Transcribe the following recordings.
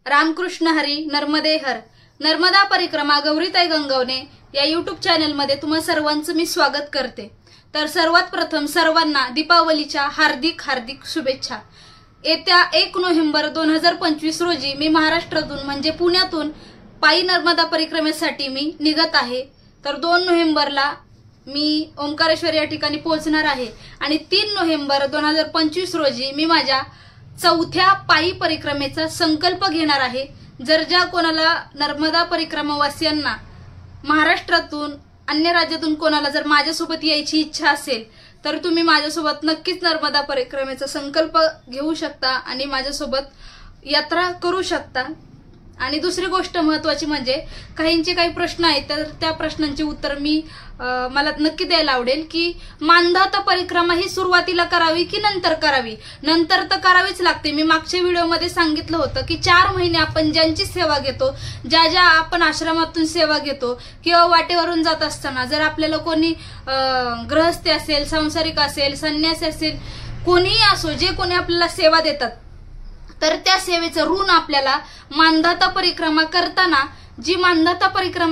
रामकृष्ण हरी नर्मदे हर नर्मदा परिक्रमा गौरीताई गंगवणे या यूट्यूब चॅनलमध्ये तुम्हा सर्वांचं मी स्वागत करते। तर सर्वात प्रथम सर्वांना दीपावलीच्या हार्दिक हार्दिक शुभेच्छा। येत्या 1 नोव्हेंबर 2025 रोजी मी महाराष्ट्रातून म्हणजे पुण्यातून पायी नर्मदा परिक्रमेसाठी मी निघत आहे। तर 2 नोव्हेंबरला मी ओंकारेश्वर या ठिकाणी पोहोचणार आहे आणि 3 नोव्हेंबर 2025 रोजी मी माझ्या 4थ्या पायी परिक्रमेचा संकल्प घेणार आहे। जर ज्या कोणाला नर्मदा परिक्रमावासियांना महाराष्ट्रातून अन्य राज्यातून कोणाला जर माझ्यासोबत यायची इच्छा असेल तर तुम्ही माझ्यासोबत नक्कीच नर्मदा परिक्रमेचा संकल्प घेऊ शकता आणि माझ्यासोबत यात्रा करू शकता। आणि दुसरी गोष्ट महत्त्वाची म्हणजे काहींचे काही प्रश्न आहेत तर त्या प्रश्नांची उत्तर मला नक्की द्यायला आवडेल की मानधाता परिक्रमा ही सुरुवातीला करावी की नंतर करावी। नंतर तर करावीच लागते। मी मागच्या व्हिडिओमध्ये सांगितलं होतं की 4 महिने आपण ज्यांची सेवा घेतो, ज्या आपण आश्रमातून सेवा घेतो किंवा वाटेवरून जात असताना जर आपल्याला कोणी गृहस्थी असेल, सांसारिक असेल, संन्यासी असेल, कोणीही असो, जे कोणी आपल्याला सेवा देतात तर त्या सेवेचं ऋण आपल्याला मानधाता परिक्रमा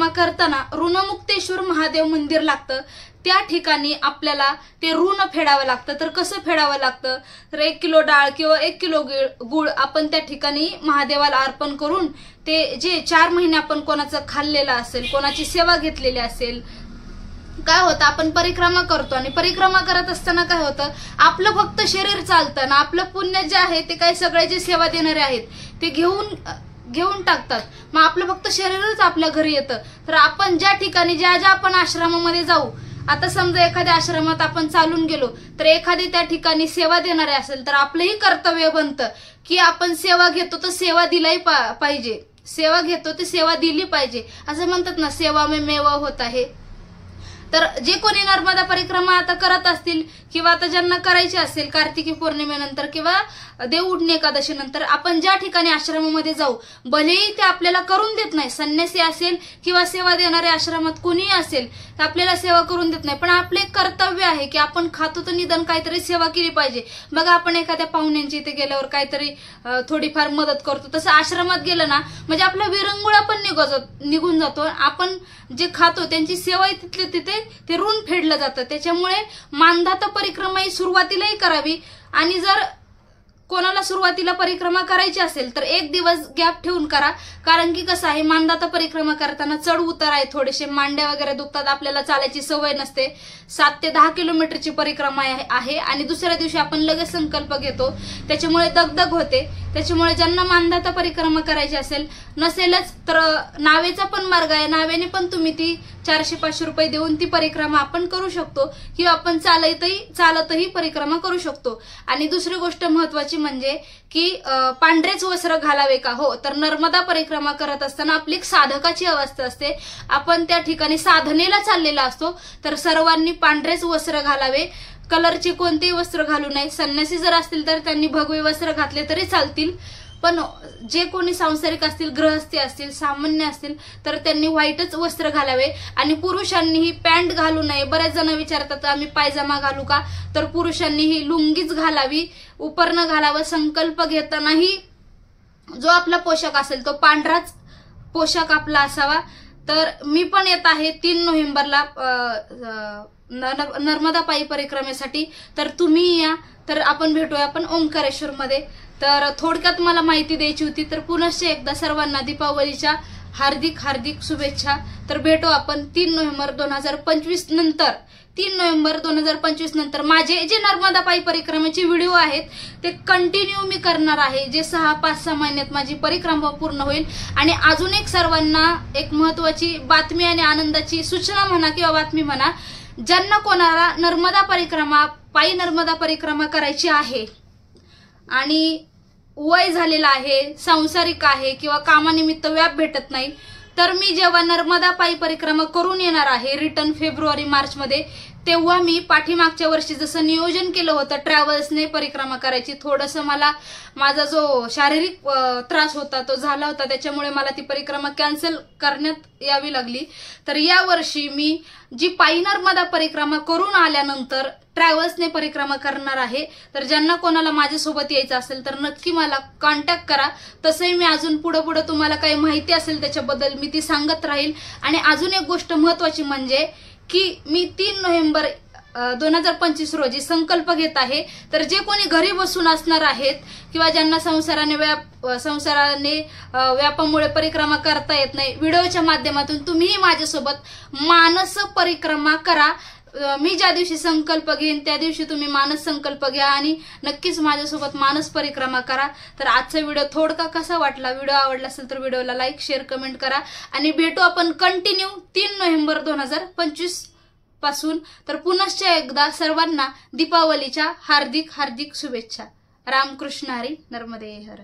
करताना ऋणमुक्तेश्वर महादेव मंदिर लागतं, त्या ठिकाणी आपल्याला ते ऋण फेडावं लागतं। तर कसं फेडावं लागतं तर 1 किलो डाळ किंवा 1 किलो गुळ आपण त्या ठिकाणी महादेवाला अर्पण करून ते जे 4 महिने आपण कोणाचं खाल्लेलं असेल, कोणाची सेवा घेतलेली असेल, काय होतं आपण परिक्रमा करतो आणि परिक्रमा करत असताना काय होतं आपलं फक्त शरीर चालतं ना, आपलं पुण्य जे आहे ते काही सगळे जे सेवा देणारे आहेत ते घेऊन टाकतात। मग आपलं फक्त शरीरच आपल्या घरी येतं। तर आपण ज्या ठिकाणी ज्या आपण आश्रमामध्ये जाऊ, आता समजा एखाद्या आश्रमात आपण चालून गेलो तर एखादी त्या ठिकाणी सेवा देणारे असेल तर आपलंही कर्तव्य बनतं की आपण सेवा घेतो तर सेवा दिलाही पाहिजे, सेवा घेतो ते सेवा दिली पाहिजे। असं म्हणतात ना, सेवा में मेवा होत आहे। तर जे कोणी नर्मदा परिक्रमा आता करत असतील किंवा आता ज्यांना करायची असेल कार्तिकी पौर्णिमेनंतर किंवा देवउठणी एकादशी नंतर आपण ज्या ठिकाणी आश्रमामध्ये जाऊ, भलेही ते आपल्याला करून देत नाही, संन्यासी असेल किंवा सेवा देणारे आश्रमात कोणीही असेल तर आपल्याला सेवा करून देत नाही, पण आपले कर्तव्य आहे की आपण खातो तर निदान काहीतरी सेवा केली पाहिजे। बघा आपण एखाद्या पाहुण्यांची इथे गेल्यावर काहीतरी थोडीफार मदत करतो, तसं आश्रमात गेलं ना म्हणजे आपला विरंगुळा पण निघून जातो। आपण जे खातो त्यांची सेवा तिथले तिथे ते ऋण फेडलं जातं। त्याच्यामुळे मानधाता परिक्रमा ही सुरुवातीलाही करावी आणि जर कोणाला सुरुवातीला परिक्रमा करायची असेल तर 1 दिवस गॅप ठेवून करा, कारण की कसं आहे मानधाता परिक्रमा करताना चढ उतार आहे, थोडेसे मांड्या वगैरे दुखतात, आपल्याला चालायची सवय नसते। 7 ते 10 किलोमीटरची परिक्रमा आहे आणि दुसऱ्या दिवशी आपण लगेच संकल्प घेतो, त्याच्यामुळे दगदग होते। त्याच्यामुळे ज्यांना मानधाता परिक्रमा करायची नसेलच तर नावेचा पण मार्ग आहे, नावेने पण तुम्ही ती 400-500 रुपये देऊन ती परिक्रमा आपण करू शकतो किंवा आपण चालतही परिक्रमा करू शकतो। आणि दुसरी गोष्ट महत्वाची म्हणजे की पांढरेच वस्त्र घालावे का? हो, तर नर्मदा परिक्रमा करत असताना आपली एक साधकाची अवस्था असते, आपण त्या ठिकाणी साधनेला चाललेला असतो, तर सर्वांनी पांढरेच वस्त्र घालावे, कलरचे कोणतेही वस्त्र घालू नये। संन्यासी जर असतील तर त्यांनी भगवे वस्त्र घातले तरी चालतील, पण जे कोणी सांसारिक असतील, गृहस्थी असतील, सामान्य असतील तर त्यांनी व्हाईटच वस्त्र घालावे आणि पुरुषांनीही पॅन्ट घालू नये। बरेच जण विचारतात आम्ही पायजामा घालू का, तर पुरुषांनीही लुंगीच घालावी, उपरणं घालावं। संकल्प घेतानाही जो आपला पोशाख असेल तो पांढराच पोशाख आपला असावा। तर मी पण येत आहे 3 नोव्हेंबरला नर्मदा पायी परिक्रमेसाठी, तर तुम्ही या, तर आपण भेटूया आपण ओंकारेश्वर मध्ये। तर थोडक्यात मला माहिती द्यायची होती, तर पुनश्च एकदा सर्वांना दीपावलीच्या हार्दिक हार्दिक शुभेच्छा। तर भेटू आपण 3 नोव्हेंबर 2025 नंतर। 3 नोव्हेंबर 2025 नंतर माझे जे नर्मदा पायी परिक्रमेचे व्हिडिओ आहेत ते कंटिन्यू मी करणार आहे, जे 6-5-6 महिन्यात माझी परिक्रमा पूर्ण होईल। आणि अजून एक सर्वांना एक महत्वाची बातमी आणि आनंदाची सूचना म्हणा किंवा बातमी म्हणा, ज्यांना कोणाला पायी नर्मदा परिक्रमा करायची आहे आणि वय झालेलं आहे, सांसारिक आहे किंवा कामानिमित्त व्याप भेटत नाही, तर मी जेव्हा नर्मदा पायी परिक्रमा करून येणार आहे रिटर्न फेब्रुवारी-मार्च मध्ये, तेव्हा मी पाठीमागच्या वर्षी जसं नियोजन केलं होतं ट्रॅव्हल्सने परिक्रमा करायची, थोडंसं माझा जो शारीरिक त्रास होता तो झाला होता, त्याच्यामुळे मला ती परिक्रमा कॅन्सल करण्यात यावी लागली. तर या वर्षी मी जी पायी नर्मदा परिक्रमा करून आल्यानंतर ट्रॅव्हल्सने परिक्रमा करणार आहे. तर ज्यांना कोणाला माझ्यासोबत यायचं असेल तर नक्की मला कॉन्टॅक्ट करा. तसंही मी अजून पुढे तुम्हाला काही माहिती असेल त्याच्याबद्दल मी ती सांगत राहील. आणि अजून एक गोष्ट महत्वाची म्हणजे की मी 3 नोव्हेंबर 2025 रोजी संकल्प घेत आहे. तर जे कोणी घरी बसून असणार आहेत किंवा ज्यांना संसाराने व्यापामुळे परिक्रमा करता येत नाही, व्हिडिओच्या माध्यमातून तुम्हीही माझ्यासोबत मानस परिक्रमा करा. मी ज्या दिवशी संकल्प घेईन त्या दिवशी तुम्ही मानस संकल्प घ्या आणि नक्कीच माझ्यासोबत मानस परिक्रमा करा. तर आजचा व्हिडिओ थोडका कसा वाटला, व्हिडिओ आवडला असेल तर व्हिडिओला लाईक, शेअर, कमेंट करा आणि भेटू आपण कंटिन्यू 3 नोव्हेंबर 2025 पासून. तर पुनश्च एकदा सर्वांना दीपावलीच्या हार्दिक हार्दिक शुभेच्छा. रामकृष्ण हरी, नर्मदे हर.